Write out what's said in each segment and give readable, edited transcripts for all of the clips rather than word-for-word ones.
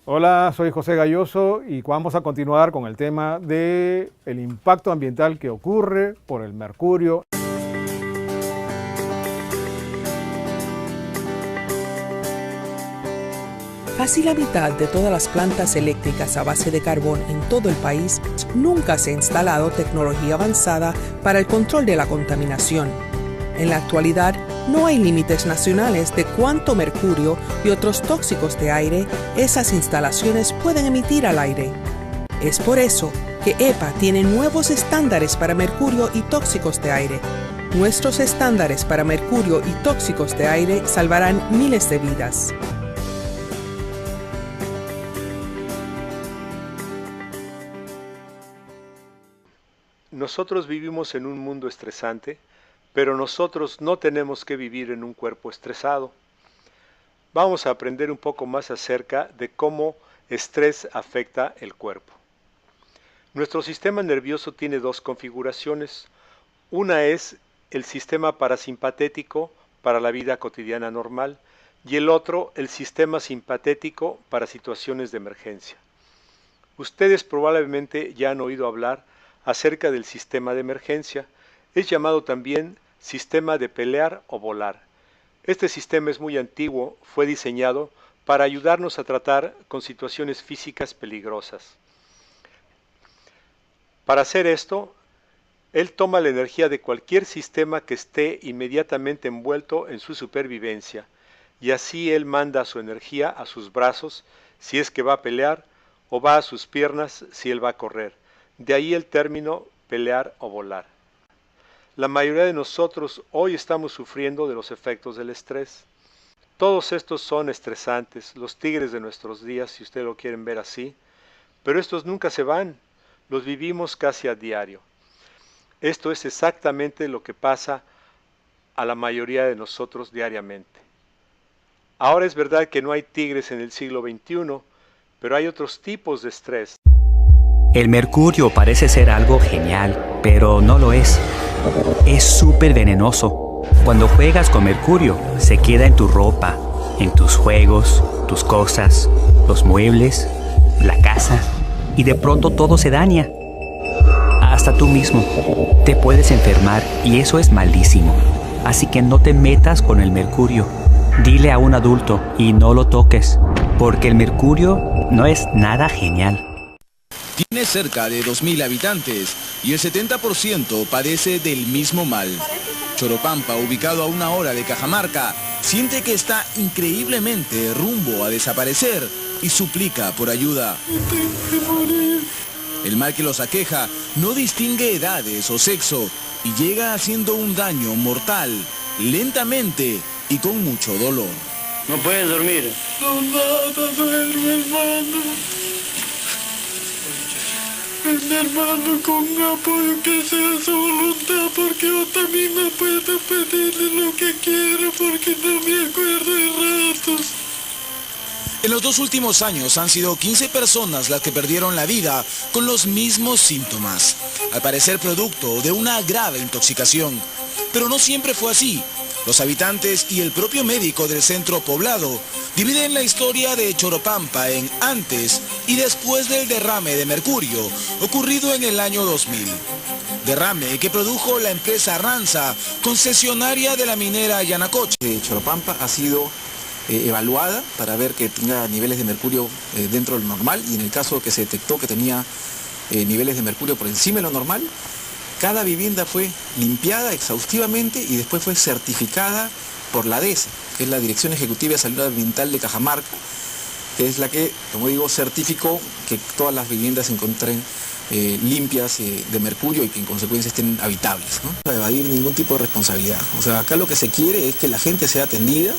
Hola, soy José Galloso y vamos a continuar con el tema del impacto ambiental que ocurre por el mercurio. Casi la mitad de todas las plantas eléctricas a base de carbón en todo el país nunca se ha instalado tecnología avanzada para el control de la contaminación. En la actualidad, no hay límites nacionales de cuánto mercurio y otros tóxicos de aire esas instalaciones pueden emitir al aire. Es por eso que EPA tiene nuevos estándares para mercurio y tóxicos de aire. Nuestros estándares para mercurio y tóxicos de aire salvarán miles de vidas. Nosotros vivimos en un mundo estresante, pero nosotros no tenemos que vivir en un cuerpo estresado. Vamos a aprender un poco más acerca de cómo estrés afecta el cuerpo. Nuestro sistema nervioso tiene dos configuraciones. Una es el sistema parasimpatético para la vida cotidiana normal y el otro el sistema simpatético para situaciones de emergencia. Ustedes probablemente ya han oído hablar acerca del sistema de emergencia. Es llamado también sistema de pelear o volar. Este sistema es muy antiguo, fue diseñado para ayudarnos a tratar con situaciones físicas peligrosas. Para hacer esto, él toma la energía de cualquier sistema que esté inmediatamente envuelto en su supervivencia, y así él manda su energía a sus brazos si es que va a pelear, o va a sus piernas si él va a correr. De ahí el término pelear o volar. La mayoría de nosotros hoy estamos sufriendo de los efectos del estrés. Todos estos son estresantes, los tigres de nuestros días, si ustedes lo quieren ver así, pero estos nunca se van, los vivimos casi a diario. Esto es exactamente lo que pasa a la mayoría de nosotros diariamente. Ahora es verdad que no hay tigres en el siglo XXI, pero hay otros tipos de estrés. El mercurio parece ser algo genial, pero no lo es. Es súper venenoso. Cuando juegas con mercurio, se queda en tu ropa, en tus juegos, tus cosas, los muebles, la casa, y de pronto todo se daña. Hasta tú mismo. Te puedes enfermar y eso es malísimo. Así que no te metas con el mercurio. Dile a un adulto y no lo toques, porque el mercurio no es nada genial. Tiene cerca de 2.000 habitantes y el 70% padece del mismo mal. Choropampa, ubicado a 1 hora de Cajamarca, siente que está increíblemente rumbo a desaparecer y suplica por ayuda. El mal que los aqueja no distingue edades o sexo y llega haciendo un daño mortal, lentamente y con mucho dolor. ¿No puedes dormir? No, nada, duermo, hermano. Mi hermano, con apoyo que sea su voluntad, porque yo también no puedo pedirle lo que quiero, porque no me acuerdo de ratos. En los 2 últimos años han sido 15 personas las que perdieron la vida con los mismos síntomas, al parecer producto de una grave intoxicación. Pero no siempre fue así. Los habitantes y el propio médico del centro poblado dividen la historia de Choropampa en antes y después del derrame de mercurio ocurrido en el año 2000. Derrame que produjo la empresa Ranza, concesionaria de la minera Yanacocha. Choropampa ha sido evaluada para ver que tenga niveles de mercurio dentro de lo normal, y en el caso que se detectó que tenía niveles de mercurio por encima de lo normal, cada vivienda fue limpiada exhaustivamente y después fue certificada por la DESA, que es la Dirección Ejecutiva de Salud Ambiental de Cajamarca, que es la que, como digo, certificó que todas las viviendas se encuentren limpias de mercurio y que en consecuencia estén habitables, ¿no? No evadir ningún tipo de responsabilidad. O sea, acá lo que se quiere es que la gente sea atendida.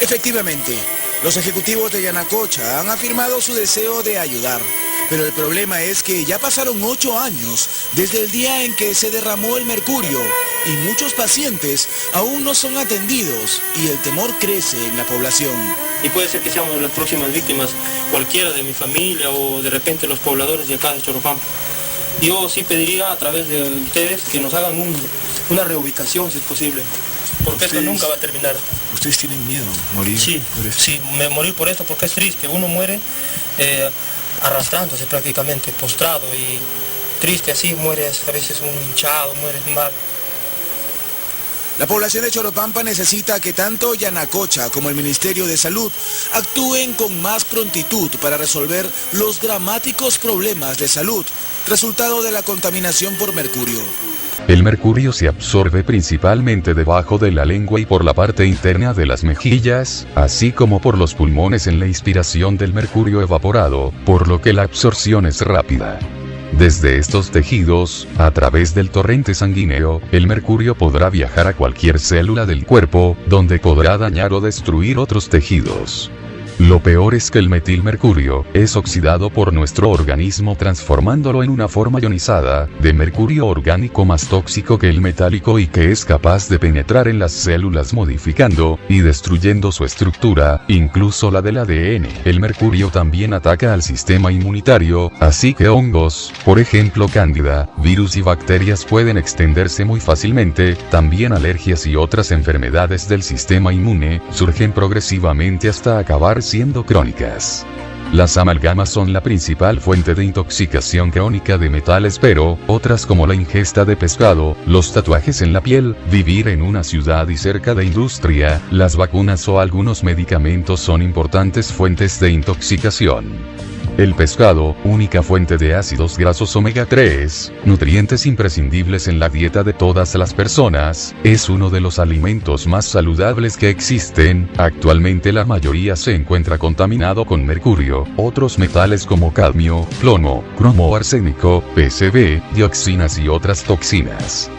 Efectivamente, los ejecutivos de Yanacocha han afirmado su deseo de ayudar, pero el problema es que ya pasaron 8 años desde el día en que se derramó el mercurio y muchos pacientes aún no son atendidos y el temor crece en la población. Y puede ser que seamos las próximas víctimas, cualquiera de mi familia o de repente los pobladores de acá de Choropampa. Yo sí pediría a través de ustedes que nos hagan una reubicación si es posible. porque esto nunca va a terminar. ¿Ustedes tienen miedo morir? Sí, sí, morir por esto, porque es triste. Uno muere arrastrándose prácticamente, postrado y triste, así mueres, a veces uno hinchado, mueres mal. La población de Choropampa necesita que tanto Yanacocha como el Ministerio de Salud actúen con más prontitud para resolver los dramáticos problemas de salud, resultado de la contaminación por mercurio. El mercurio se absorbe principalmente debajo de la lengua y por la parte interna de las mejillas, así como por los pulmones en la inspiración del mercurio evaporado, por lo que la absorción es rápida. Desde estos tejidos, a través del torrente sanguíneo, el mercurio podrá viajar a cualquier célula del cuerpo, donde podrá dañar o destruir otros tejidos. Lo peor es que el metilmercurio es oxidado por nuestro organismo transformándolo en una forma ionizada, de mercurio orgánico más tóxico que el metálico y que es capaz de penetrar en las células modificando y destruyendo su estructura, incluso la del ADN. El mercurio también ataca al sistema inmunitario, así que hongos, por ejemplo cándida, virus y bacterias pueden extenderse muy fácilmente, también alergias y otras enfermedades del sistema inmune, surgen progresivamente hasta acabar siendo crónicas. Las amalgamas son la principal fuente de intoxicación crónica de metales, pero otras como la ingesta de pescado, los tatuajes en la piel, vivir en una ciudad y cerca de industria, las vacunas o algunos medicamentos son importantes fuentes de intoxicación. El pescado, única fuente de ácidos grasos omega 3, nutrientes imprescindibles en la dieta de todas las personas, es uno de los alimentos más saludables que existen. Actualmente la mayoría se encuentra contaminado con mercurio, otros metales como cadmio, plomo, cromo, arsénico, PCB, dioxinas y otras toxinas.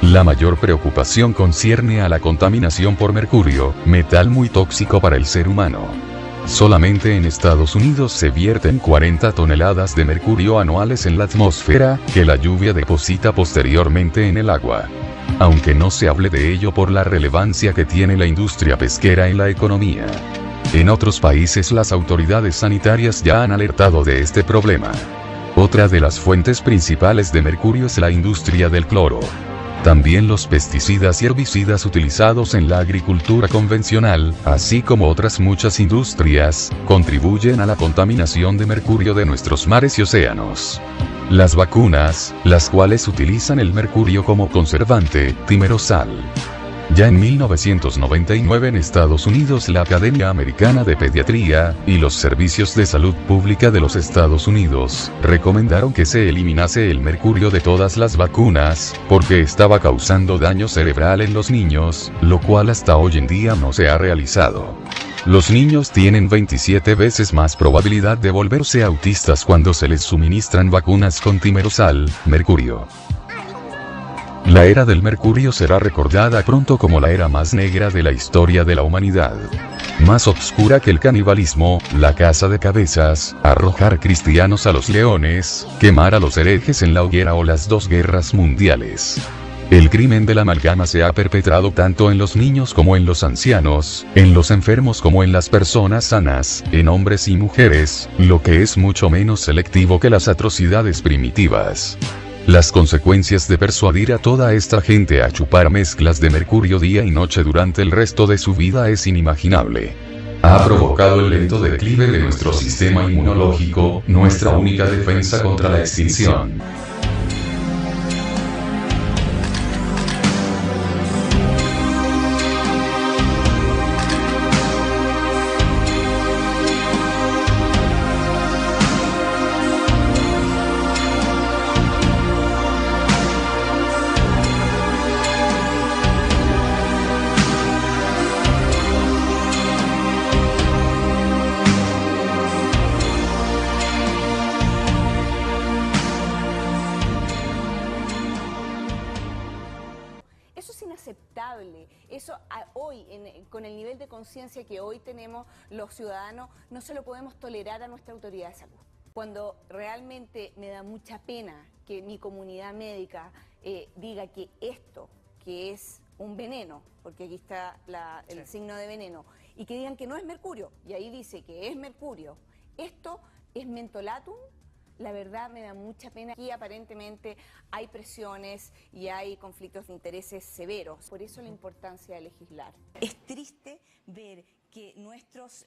La mayor preocupación concierne a la contaminación por mercurio, metal muy tóxico para el ser humano. Solamente en Estados Unidos se vierten 40 toneladas de mercurio anuales en la atmósfera, que la lluvia deposita posteriormente en el agua. Aunque no se hable de ello por la relevancia que tiene la industria pesquera en la economía. En otros países las autoridades sanitarias ya han alertado de este problema. Otra de las fuentes principales de mercurio es la industria del cloro. También los pesticidas y herbicidas utilizados en la agricultura convencional, así como otras muchas industrias, contribuyen a la contaminación de mercurio de nuestros mares y océanos. Las vacunas, las cuales utilizan el mercurio como conservante, timerosal. Ya en 1999 en Estados Unidos la Academia Americana de Pediatría y los Servicios de Salud Pública de los Estados Unidos recomendaron que se eliminase el mercurio de todas las vacunas, porque estaba causando daño cerebral en los niños, lo cual hasta hoy en día no se ha realizado. Los niños tienen 27 veces más probabilidad de volverse autistas cuando se les suministran vacunas con timerosal, mercurio. La era del mercurio será recordada pronto como la era más negra de la historia de la humanidad. Más obscura que el canibalismo, la caza de cabezas, arrojar cristianos a los leones, quemar a los herejes en la hoguera o las 2 guerras mundiales. El crimen de la amalgama se ha perpetrado tanto en los niños como en los ancianos, en los enfermos como en las personas sanas, en hombres y mujeres, lo que es mucho menos selectivo que las atrocidades primitivas. Las consecuencias de persuadir a toda esta gente a chupar mezclas de mercurio día y noche durante el resto de su vida es inimaginable. Ha provocado el lento declive de nuestro sistema inmunológico, nuestra única defensa contra la extinción. Eso hoy, con el nivel de conciencia que hoy tenemos los ciudadanos, no se lo podemos tolerar a nuestra autoridad de salud. Cuando realmente me da mucha pena que mi comunidad médica diga que esto, que es un veneno, porque aquí está el signo de veneno, y que digan que no es mercurio, y ahí dice que es mercurio. Esto es mentolatum, La verdad me da mucha pena. Aquí aparentemente hay presiones y hay conflictos de intereses severos. Por eso la importancia de legislar. Es triste ver que nuestros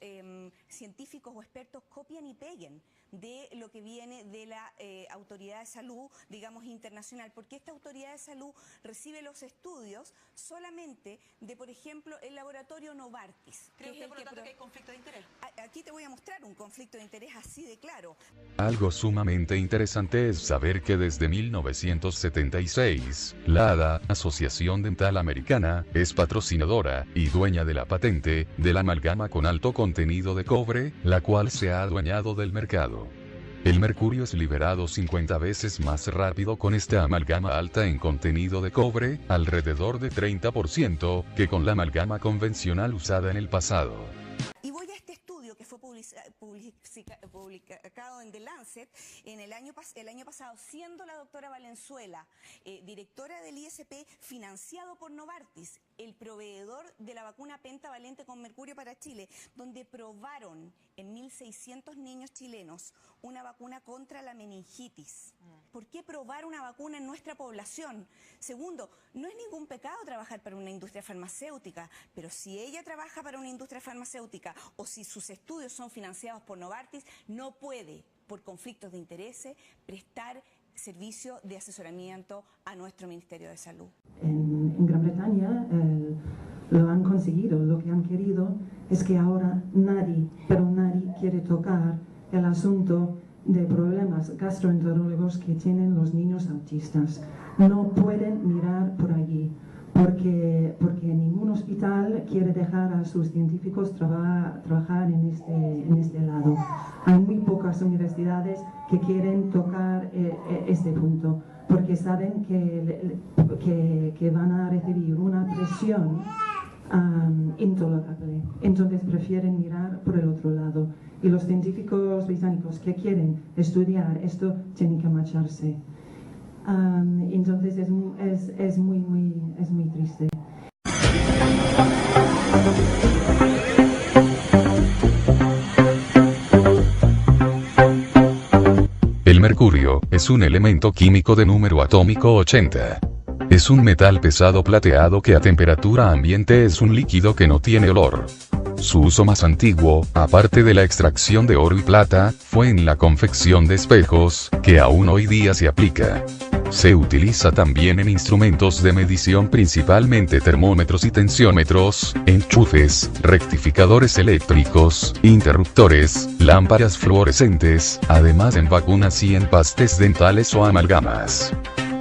científicos o expertos copian y peguen de lo que viene de la Autoridad de Salud, digamos, internacional, porque esta Autoridad de Salud recibe los estudios solamente de, por ejemplo, el laboratorio Novartis. ¿Cree usted, por lo tanto, que hay conflicto de interés? Aquí te voy a mostrar un conflicto de interés así de claro. Algo sumamente interesante es saber que desde 1976, la ADA, Asociación Dental Americana, es patrocinadora y dueña de la patente de la amalgama con alto contenido de cobre, la cual se ha adueñado del mercado. El mercurio es liberado 50 veces más rápido con esta amalgama alta en contenido de cobre, alrededor de 30%, que con la amalgama convencional usada en el pasado. Y voy a este estudio que fue publicado en The Lancet en el año pasado, siendo la doctora Valenzuela directora del ISP, financiado por Novartis, el proveedor de la vacuna pentavalente con mercurio para Chile, donde probaron en 1.600 niños chilenos una vacuna contra la meningitis. ¿Por qué probar una vacuna en nuestra población? Segundo, no es ningún pecado trabajar para una industria farmacéutica, pero si ella trabaja para una industria farmacéutica o si sus estudios son financiados por Novartis, no puede, por conflictos de intereses, prestar servicio de asesoramiento a nuestro Ministerio de Salud. En Gran Bretaña lo han conseguido. Lo que han querido es que ahora nadie, pero nadie quiere tocar el asunto de problemas gastroenterológicos que tienen los niños autistas. No pueden mirar por allí, porque ningún hospital quiere dejar a sus científicos trabajar en este lado. Hay muy pocas universidades que quieren tocar este punto, porque saben que van a recibir una presión intolerable. Entonces prefieren mirar por el otro lado. Y los científicos británicos que quieren estudiar esto tienen que marcharse. Entonces es muy triste. El mercurio es un elemento químico de número atómico 80. Es un metal pesado plateado que a temperatura ambiente es un líquido que no tiene olor. Su uso más antiguo, aparte de la extracción de oro y plata, fue en la confección de espejos, que aún hoy día se aplica. Se utiliza también en instrumentos de medición, principalmente termómetros y tensiómetros, enchufes, rectificadores eléctricos, interruptores, lámparas fluorescentes, además en vacunas y empastes dentales o amalgamas.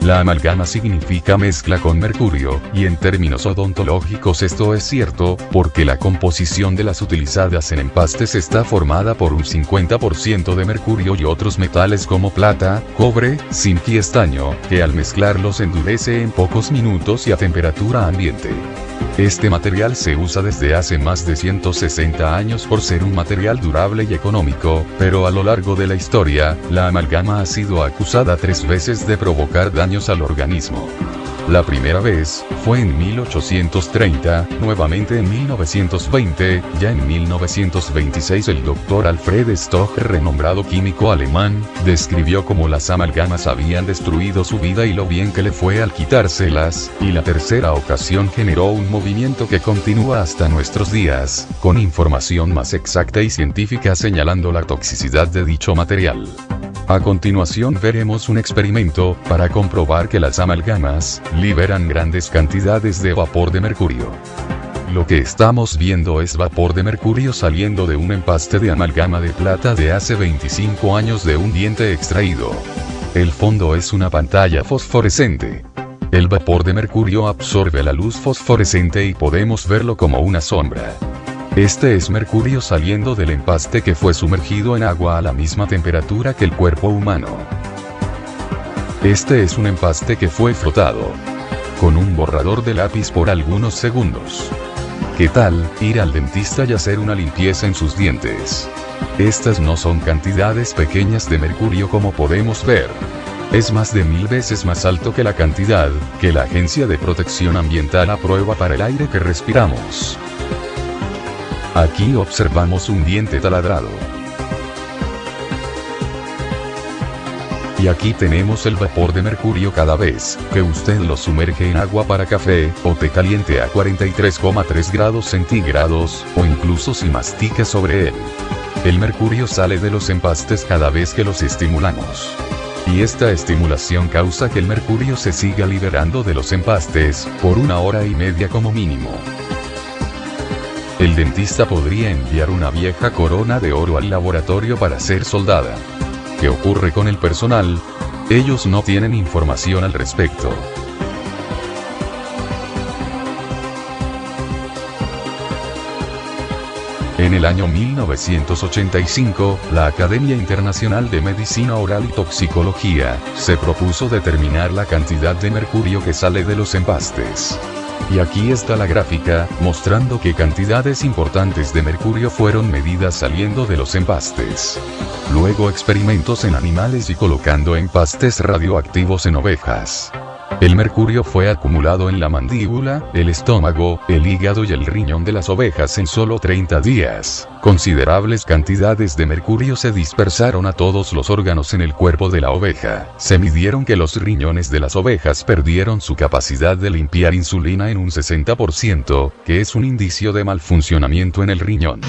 La amalgama significa mezcla con mercurio, y en términos odontológicos esto es cierto, porque la composición de las utilizadas en empastes está formada por un 50% de mercurio y otros metales como plata, cobre, zinc y estaño, que al mezclarlos endurece en pocos minutos y a temperatura ambiente. Este material se usa desde hace más de 160 años por ser un material durable y económico, pero a lo largo de la historia, la amalgama ha sido acusada 3 veces de provocar daños al organismo. La primera vez fue en 1830, nuevamente en 1920, ya en 1926 el Dr. Alfred Stocher, renombrado químico alemán, describió cómo las amalgamas habían destruido su vida y lo bien que le fue al quitárselas, y la tercera ocasión generó un movimiento que continúa hasta nuestros días, con información más exacta y científica señalando la toxicidad de dicho material. A continuación veremos un experimento, para comprobar que las amalgamas liberan grandes cantidades de vapor de mercurio. Lo que estamos viendo es vapor de mercurio saliendo de un empaste de amalgama de plata de hace 25 años de un diente extraído. El fondo es una pantalla fosforescente. El vapor de mercurio absorbe la luz fosforescente y podemos verlo como una sombra. Este es mercurio saliendo del empaste que fue sumergido en agua a la misma temperatura que el cuerpo humano. Este es un empaste que fue frotado con un borrador de lápiz por algunos segundos. ¿Qué tal ir al dentista y hacer una limpieza en sus dientes? Estas no son cantidades pequeñas de mercurio como podemos ver. Es más de 1000 veces más alto que la cantidad que la Agencia de Protección Ambiental aprueba para el aire que respiramos. Aquí observamos un diente taladrado. Y aquí tenemos el vapor de mercurio cada vez que usted lo sumerge en agua para café, o té caliente a 43,3 grados centígrados, o incluso si mastica sobre él. El mercurio sale de los empastes cada vez que los estimulamos. Y esta estimulación causa que el mercurio se siga liberando de los empastes, por 1 hora y media como mínimo. El dentista podría enviar una vieja corona de oro al laboratorio para ser soldada. ¿Qué ocurre con el personal? Ellos no tienen información al respecto. En el año 1985, la Academia Internacional de Medicina Oral y Toxicología se propuso determinar la cantidad de mercurio que sale de los empastes. Y aquí está la gráfica, mostrando que cantidades importantes de mercurio fueron medidas saliendo de los empastes. Luego experimentos en animales y colocando empastes radioactivos en ovejas. El mercurio fue acumulado en la mandíbula, el estómago, el hígado y el riñón de las ovejas en solo 30 días. Considerables cantidades de mercurio se dispersaron a todos los órganos en el cuerpo de la oveja. Se midieron que los riñones de las ovejas perdieron su capacidad de limpiar insulina en un 60%, que es un indicio de mal funcionamiento en el riñón.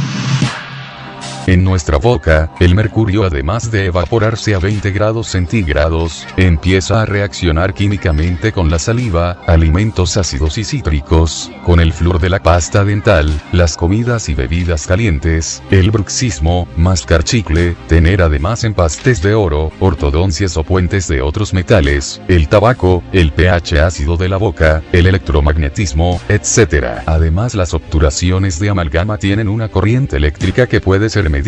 En nuestra boca, el mercurio, además de evaporarse a 20 grados centígrados, empieza a reaccionar químicamente con la saliva, alimentos ácidos y cítricos, con el flúor de la pasta dental, las comidas y bebidas calientes, el bruxismo, mascar chicle, tener además empastes de oro, ortodoncias o puentes de otros metales, el tabaco, el pH ácido de la boca, el electromagnetismo, etc. Además, las obturaciones de amalgama tienen una corriente eléctrica que puede ser medida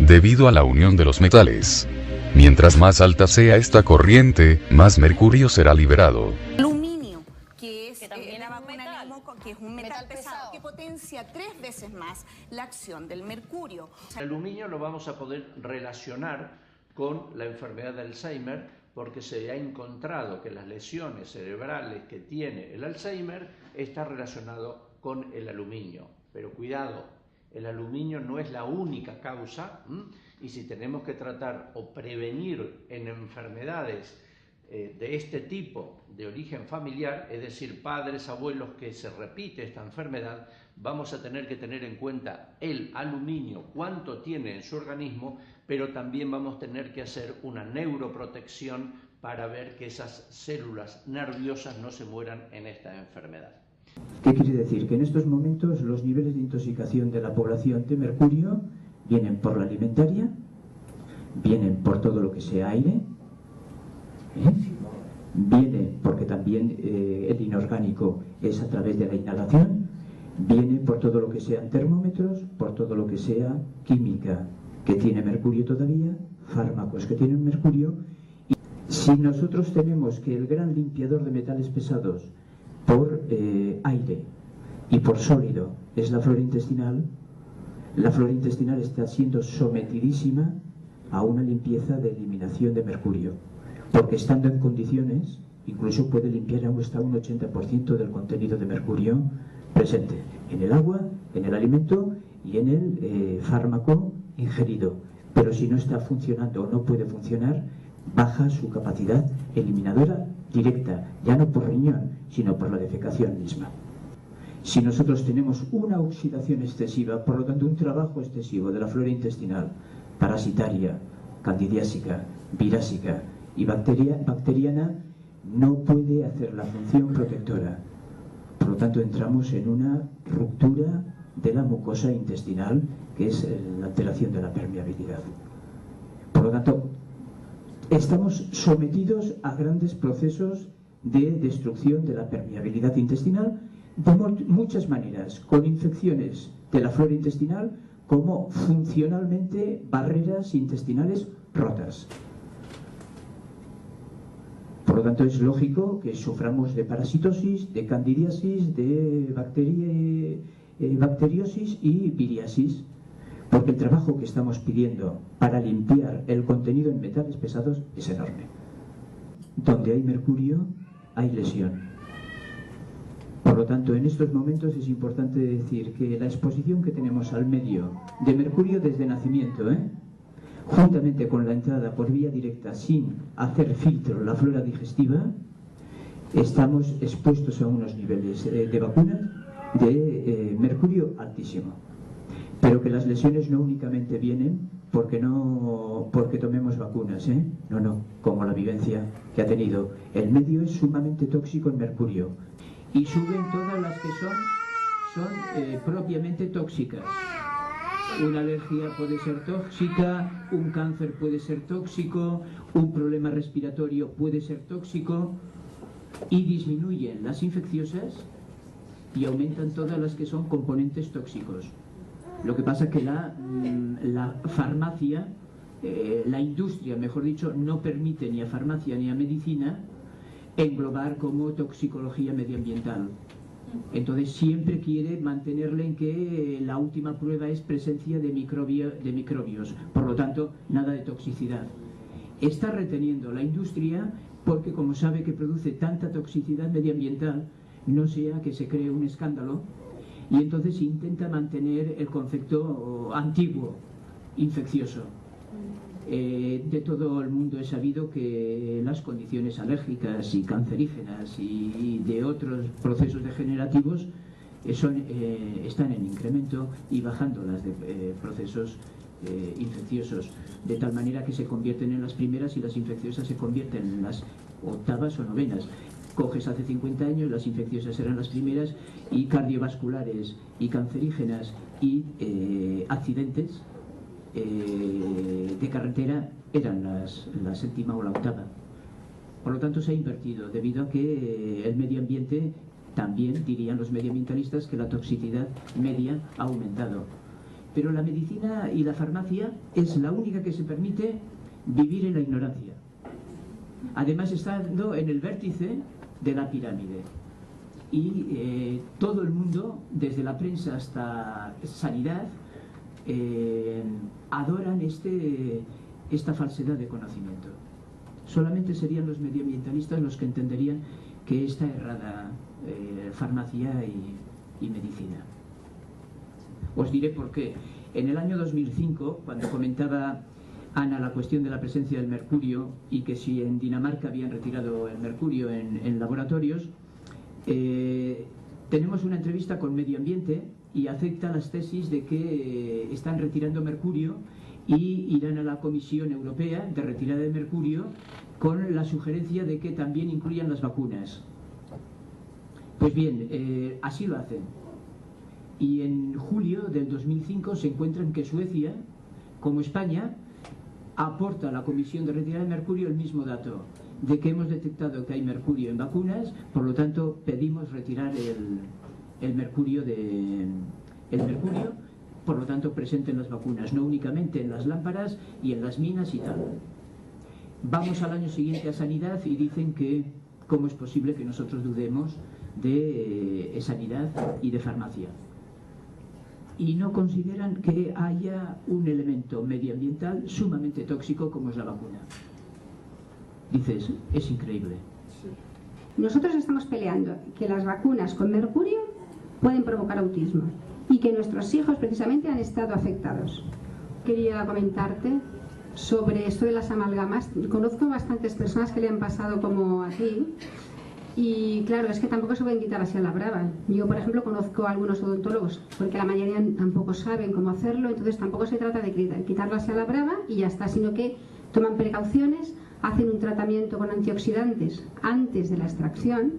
debido a la unión de los metales. Mientras más alta sea esta corriente, más mercurio será liberado. Aluminio, que es la vacuna neumoco, que es un metal pesado, que potencia 3 veces más la acción del mercurio. El aluminio lo vamos a poder relacionar con la enfermedad de Alzheimer, porque se ha encontrado que las lesiones cerebrales que tiene el Alzheimer está relacionado con el aluminio. Pero cuidado, el aluminio no es la única causa, y si tenemos que tratar o prevenir en enfermedades de este tipo de origen familiar, es decir, padres, abuelos, que se repite esta enfermedad, vamos a tener que tener en cuenta el aluminio, cuánto tiene en su organismo, pero también vamos a tener que hacer una neuroprotección para ver que esas células nerviosas no se mueran en esta enfermedad. ¿Qué quiere decir? Que en estos momentos los niveles de intoxicación de la población de mercurio vienen por la alimentaria, vienen por todo lo que sea aire, viene porque también el inorgánico es a través de la inhalación, viene por todo lo que sean termómetros, por todo lo que sea química que tiene mercurio todavía, fármacos que tienen mercurio. Y si nosotros tenemos que el gran limpiador de metales pesados por aire y por sólido es la flora intestinal está siendo sometidísima a una limpieza de eliminación de mercurio, porque estando en condiciones incluso puede limpiar hasta un 80% del contenido de mercurio presente en el agua, en el alimento y en el fármaco ingerido. Pero si no está funcionando o no puede funcionar, baja su capacidad eliminadora directa, ya no por riñón, sino por la defecación misma. Si nosotros tenemos una oxidación excesiva, por lo tanto un trabajo excesivo de la flora intestinal, parasitaria, candidiásica, virásica y bacteriana, no puede hacer la función protectora. Por lo tanto entramos en una ruptura de la mucosa intestinal, que es la alteración de la permeabilidad. Por lo tanto, estamos sometidos a grandes procesos de destrucción de la permeabilidad intestinal de muchas maneras, con infecciones de la flora intestinal como funcionalmente barreras intestinales rotas. Por lo tanto, es lógico que suframos de parasitosis, de candidiasis, de bacteriosis y viriasis, porque el trabajo que estamos pidiendo para limpiar el contenido en metales pesados es enorme. Donde hay mercurio, hay lesión. Por lo tanto, en estos momentos es importante decir que la exposición que tenemos al medio de mercurio desde nacimiento, juntamente con la entrada por vía directa sin hacer filtro la flora digestiva, estamos expuestos a unos niveles de vacunas de mercurio altísimo. Pero que las lesiones no únicamente vienen porque tomemos vacunas, no, como la vivencia que ha tenido. El medio es sumamente tóxico en mercurio y suben todas las que son propiamente tóxicas. Una alergia puede ser tóxica, un cáncer puede ser tóxico, un problema respiratorio puede ser tóxico, y disminuyen las infecciosas y aumentan todas las que son componentes tóxicos. Lo que pasa es que la farmacia, la industria, mejor dicho, no permite ni a farmacia ni a medicina englobar como toxicología medioambiental. Entonces siempre quiere mantenerle en que la última prueba es presencia de microbios, por lo tanto nada de toxicidad. Está reteniendo la industria porque, como sabe que produce tanta toxicidad medioambiental, no sea que se cree un escándalo, y entonces intenta mantener el concepto antiguo, infeccioso. De todo el mundo es sabido que las condiciones alérgicas y cancerígenas y de otros procesos degenerativos están en incremento y bajando las de procesos infecciosos, de tal manera que se convierten en las primeras y las infecciosas se convierten en las octavas o novenas. Coges hace 50 años, las infecciosas eran las primeras, y cardiovasculares y cancerígenas y accidentes de carretera eran la séptima o la octava. Por lo tanto se ha invertido, debido a que el medio ambiente, también dirían los medioambientalistas que la toxicidad media ha aumentado. Pero la medicina y la farmacia es la única que se permite vivir en la ignorancia. Además estando en el vértice de la pirámide. Y todo el mundo, desde la prensa hasta sanidad, adoran esta falsedad de conocimiento. Solamente serían los medioambientalistas los que entenderían que está errada farmacia y medicina. Os diré por qué. En el año 2005, cuando comentaba Ana la cuestión de la presencia del mercurio y que si en Dinamarca habían retirado el mercurio en laboratorios, tenemos una entrevista con Medio Ambiente y acepta las tesis de que están retirando mercurio y irán a la Comisión Europea de retirada de mercurio con la sugerencia de que también incluyan las vacunas. Pues bien, así lo hacen. Y en julio del 2005 se encuentran que Suecia, como España, aporta a la Comisión de Retirada de Mercurio el mismo dato, de que hemos detectado que hay mercurio en vacunas, por lo tanto pedimos retirar el mercurio, por lo tanto presente en las vacunas, no únicamente en las lámparas y en las minas y tal. Vamos al año siguiente a Sanidad y dicen que cómo es posible que nosotros dudemos de sanidad y de farmacia. Y no consideran que haya un elemento medioambiental sumamente tóxico como es la vacuna. Dices, es increíble. Nosotros estamos peleando que las vacunas con mercurio pueden provocar autismo y que nuestros hijos precisamente han estado afectados. Quería comentarte sobre esto de las amalgamas. Conozco bastantes personas que le han pasado como a ti. Y claro, es que tampoco se pueden quitar así a la brava. Yo, por ejemplo, conozco a algunos odontólogos, porque la mayoría tampoco saben cómo hacerlo, entonces tampoco se trata de quitarlo así a la brava y ya está, sino que toman precauciones, hacen un tratamiento con antioxidantes antes de la extracción,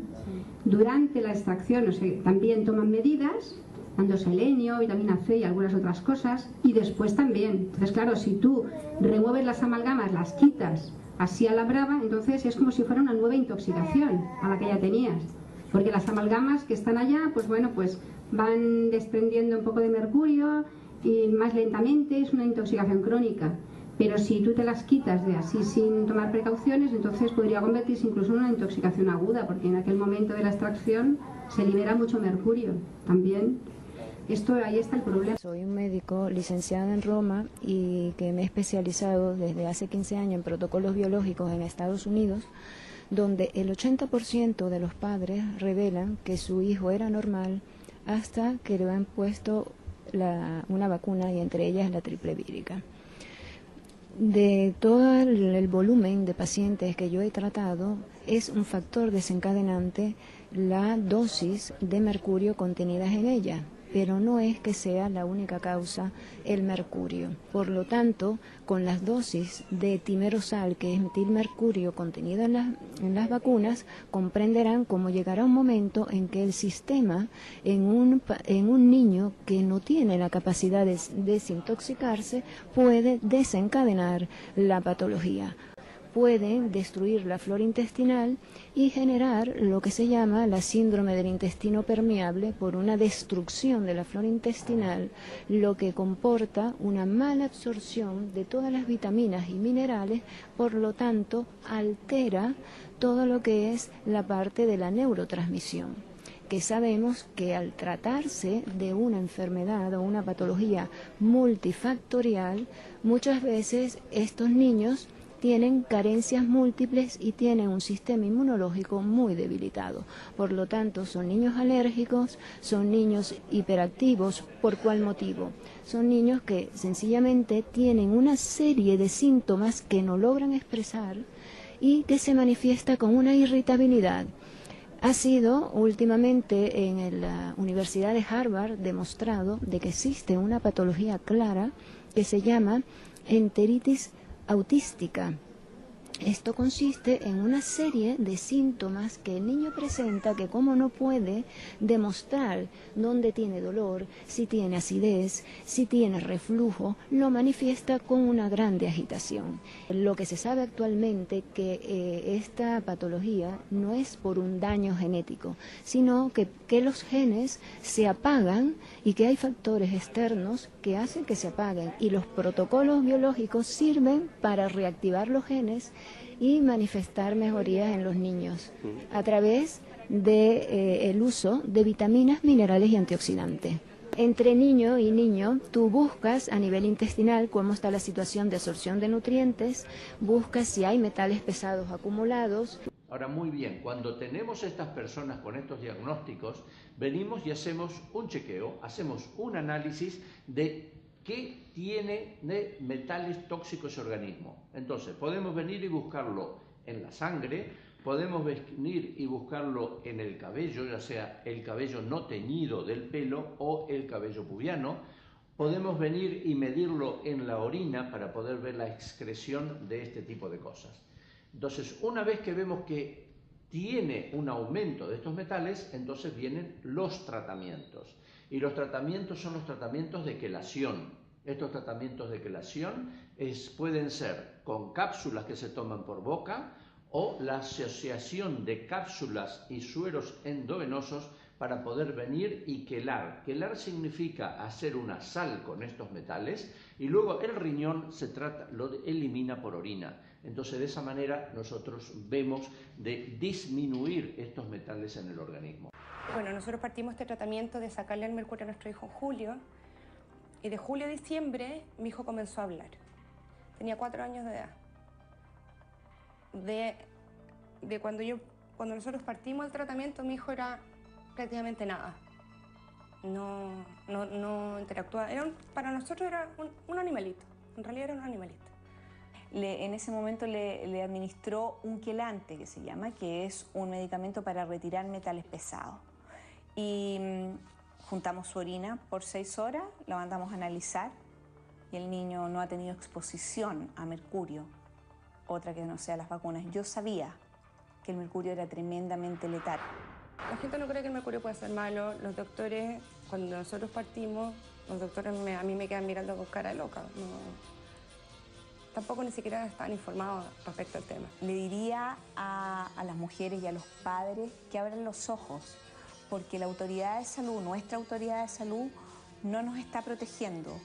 durante la extracción, o sea, también toman medidas, dando selenio, vitamina C y algunas otras cosas, y después también. Entonces, claro, si tú remueves las amalgamas, las quitas así a la brava, entonces es como si fuera una nueva intoxicación a la que ya tenías, porque las amalgamas que están allá, pues bueno, pues van desprendiendo un poco de mercurio y más lentamente, es una intoxicación crónica. Pero si tú te las quitas de así sin tomar precauciones, entonces podría convertirse incluso en una intoxicación aguda, porque en aquel momento de la extracción se libera mucho mercurio también. Ahí está el problema. Soy un médico licenciado en Roma y que me he especializado desde hace 15 años en protocolos biológicos en Estados Unidos, donde el 80% de los padres revelan que su hijo era normal hasta que le han puesto una vacuna, y entre ellas la triple vírica. De todo el volumen de pacientes que yo he tratado, es un factor desencadenante la dosis de mercurio contenidas en ella, pero no es que sea la única causa el mercurio. Por lo tanto, con las dosis de timerosal, que es metilmercurio contenido en las vacunas, comprenderán cómo llegará un momento en que el sistema, en un niño que no tiene la capacidad de desintoxicarse, puede desencadenar la patología. Pueden destruir la flora intestinal y generar lo que se llama la síndrome del intestino permeable por una destrucción de la flora intestinal, lo que comporta una mala absorción de todas las vitaminas y minerales, por lo tanto altera todo lo que es la parte de la neurotransmisión, que sabemos que al tratarse de una enfermedad o una patología multifactorial, muchas veces estos niños tienen carencias múltiples y tienen un sistema inmunológico muy debilitado. Por lo tanto, son niños alérgicos, son niños hiperactivos. ¿Por cuál motivo? Son niños que sencillamente tienen una serie de síntomas que no logran expresar y que se manifiesta con una irritabilidad. Ha sido últimamente en la Universidad de Harvard demostrado de que existe una patología clara que se llama enteritis autística. Esto consiste en una serie de síntomas que el niño presenta, que como no puede demostrar dónde tiene dolor, si tiene acidez, si tiene reflujo, lo manifiesta con una grande agitación. Lo que se sabe actualmente que esta patología no es por un daño genético, sino que los genes se apagan y que hay factores externos que hacen que se apaguen, y los protocolos biológicos sirven para reactivar los genes y manifestar mejorías en los niños a través del uso de vitaminas, minerales y antioxidantes. Entre niño y niño, tú buscas a nivel intestinal cómo está la situación de absorción de nutrientes, buscas si hay metales pesados acumulados. Ahora, muy bien, cuando tenemos estas personas con estos diagnósticos, venimos y hacemos un chequeo, hacemos un análisis de qué tiene de metales tóxicos ese organismo. Entonces, podemos venir y buscarlo en la sangre, podemos venir y buscarlo en el cabello, ya sea el cabello no teñido del pelo o el cabello pubiano. Podemos venir y medirlo en la orina para poder ver la excreción de este tipo de cosas. Entonces, una vez que vemos que tiene un aumento de estos metales, entonces vienen los tratamientos. Y los tratamientos son los tratamientos de quelación. Estos tratamientos de quelación pueden ser con cápsulas que se toman por boca o la asociación de cápsulas y sueros endovenosos para poder venir y quelar. Quelar significa hacer una sal con estos metales y luego el riñón lo elimina por orina. Entonces, de esa manera nosotros vemos de disminuir estos metales en el organismo. Bueno, nosotros partimos este tratamiento de sacarle el mercurio a nuestro hijo en julio, y de julio a diciembre mi hijo comenzó a hablar. Tenía 4 años de edad. Cuando nosotros partimos el tratamiento, mi hijo era prácticamente nada. No interactuaba. Para nosotros era un animalito. En realidad era un animalito. En ese momento le administró un quelante, que se llama, que es un medicamento para retirar metales pesados. Y juntamos su orina por 6 horas, la mandamos a analizar y el niño no ha tenido exposición a mercurio, otra que no sea las vacunas. Yo sabía que el mercurio era tremendamente letal. La gente no cree que el mercurio puede ser malo. Los doctores, cuando nosotros partimos, los doctores a mí me quedan mirando con cara de loca. Tampoco ni siquiera estaban informados respecto al tema. Le diría a las mujeres y a los padres que abran los ojos, porque la autoridad de salud, nuestra autoridad de salud, no nos está protegiendo.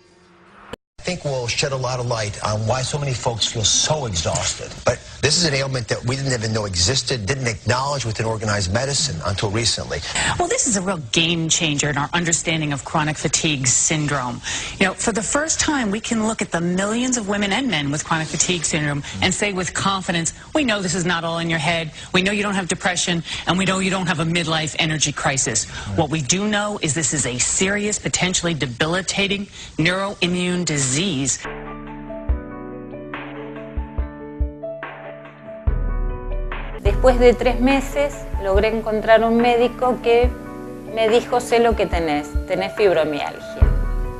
I think will shed a lot of light on why so many folks feel so exhausted. But this is an ailment that we didn't even know existed, didn't acknowledge within organized medicine until recently. Well, this is a real game changer in our understanding of chronic fatigue syndrome. You know, for the first time, we can look at the millions of women and men with chronic fatigue syndrome and say with confidence, we know this is not all in your head, we know you don't have depression, and we know you don't have a midlife energy crisis. What we do know is this is a serious, potentially debilitating neuroimmune disease. después de 3 meses logré encontrar un médico que me dijo: sé lo que tenés fibromialgia.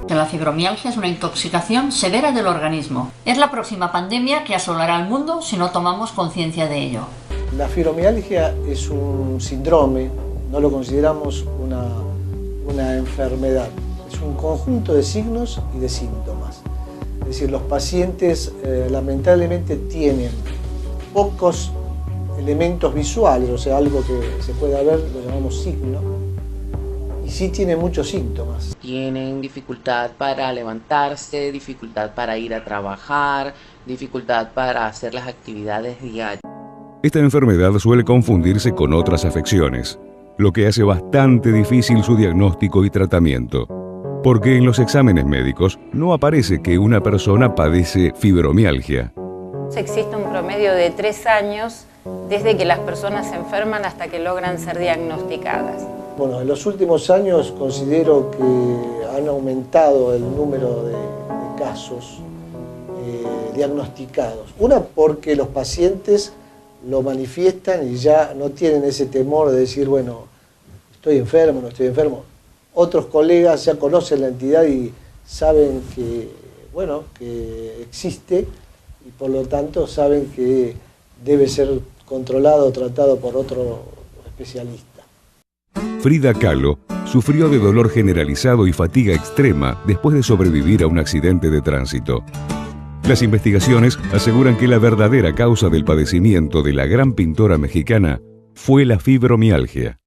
La fibromialgia es una intoxicación severa del organismo. Es la próxima pandemia que asolará al mundo si no tomamos conciencia de ello. La fibromialgia es un síndrome, no lo consideramos una enfermedad. Es un conjunto de signos y de síntomas. Es decir, los pacientes lamentablemente tienen pocos elementos visuales, o sea, algo que se pueda ver, lo llamamos signo, y sí tienen muchos síntomas. Tienen dificultad para levantarse, dificultad para ir a trabajar, dificultad para hacer las actividades diarias. Esta enfermedad suele confundirse con otras afecciones, lo que hace bastante difícil su diagnóstico y tratamiento, porque en los exámenes médicos no aparece que una persona padece fibromialgia. Existe un promedio de 3 años desde que las personas se enferman hasta que logran ser diagnosticadas. Bueno, en los últimos años considero que han aumentado el número de casos diagnosticados. Una, porque los pacientes lo manifiestan y ya no tienen ese temor de decir, bueno, estoy enfermo, no estoy enfermo. Otros colegas ya conocen la entidad y saben que, bueno, que existe y por lo tanto saben que debe ser controlado o tratado por otro especialista. Frida Kahlo sufrió de dolor generalizado y fatiga extrema después de sobrevivir a un accidente de tránsito. Las investigaciones aseguran que la verdadera causa del padecimiento de la gran pintora mexicana fue la fibromialgia.